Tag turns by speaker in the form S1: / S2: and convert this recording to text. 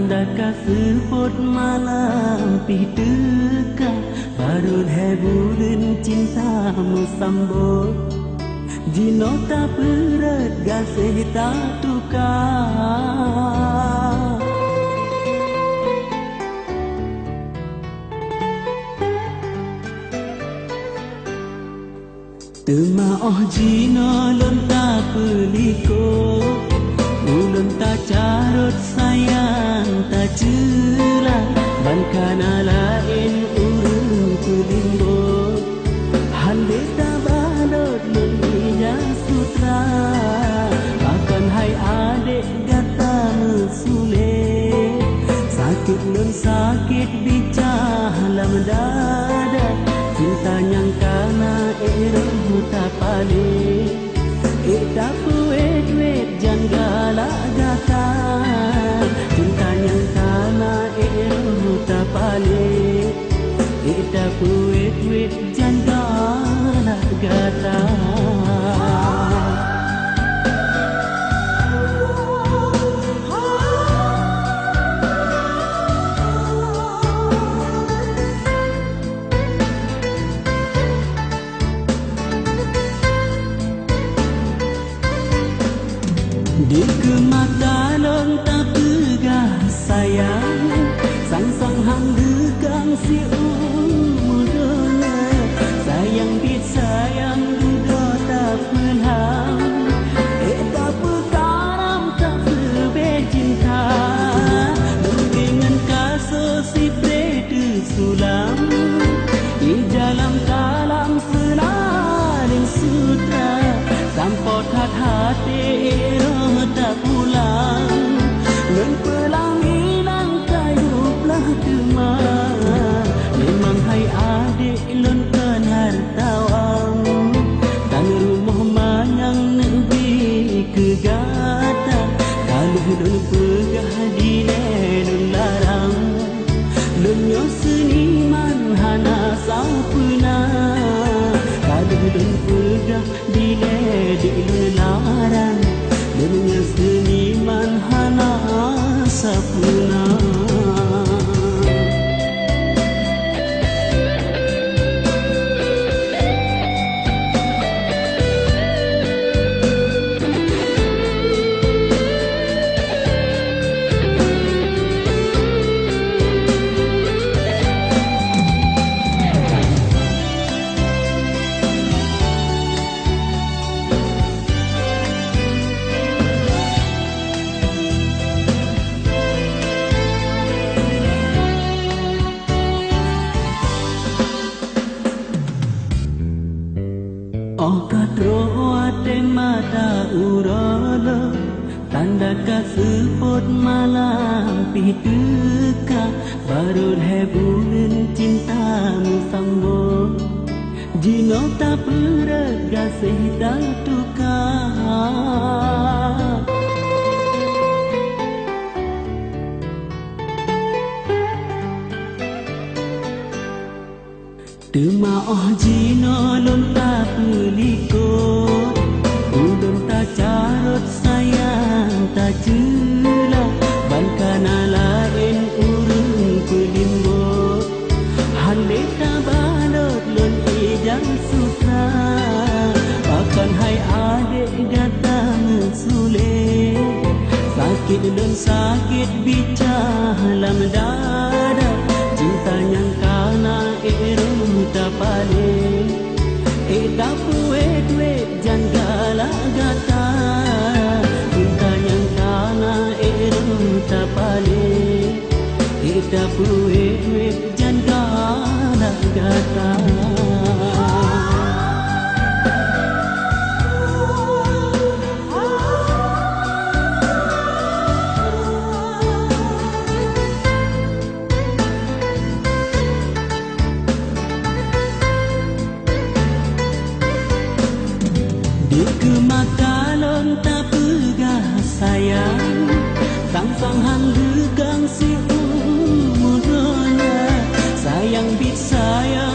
S1: Tanda kasih pot malam piteka baru bulan cintamu sambut Jinota berat gasih tak tukar Temaoh jino lonta peliko Ulun tak carut sayang tak celah Bankana lain urun kulimbo Hande tak balot lelinya sutra Bahkan hai adik gata mesulit Sakit lun sakit bicalam dada Cinta yang kana eroh tak palik tak puet-wet janggala gata Cinta yang kana eroh tak palik tak puet-wet janggala gata Di kemata long tak pegah sayang Sang-sang hang degang si umudona Sayang bit sayang duda tak penang tak pekaram tak sebe cinta Dengan kaso si predu sulam Di dalam kalam selaling sutra Sampot hati tak pulang dan pelanggilan kayulah kemar memang hai adik lun kan hartawang dan rumah manyang nebi kegata kalau lun pegah dilelun larang lun nyo seniman hana sampuna kalau lun pegah dilelun larang Dunia seniman hana sapuna Kadroate mata urolo Tanda kasih pot malam piteka Baru bulan cintamu sambut Jino tak berat gasih tak tukar Temaoh jino lon tak pelikut Ulun tak carut sayang tak celah Bankana lain urun pelimbut Hande tak balot lon ijang susah Bahkan hai adik gata mesulit Sakit lon sakit bicalam dada Cinta yang kana eroh tak palik tak puet-wet janggala gata Cinta yang kana eroh tak palik tak puet-wet janggala gata Di kemata long tak pegah sayang Sang-sang hang degang si umudona Sayang bit sayang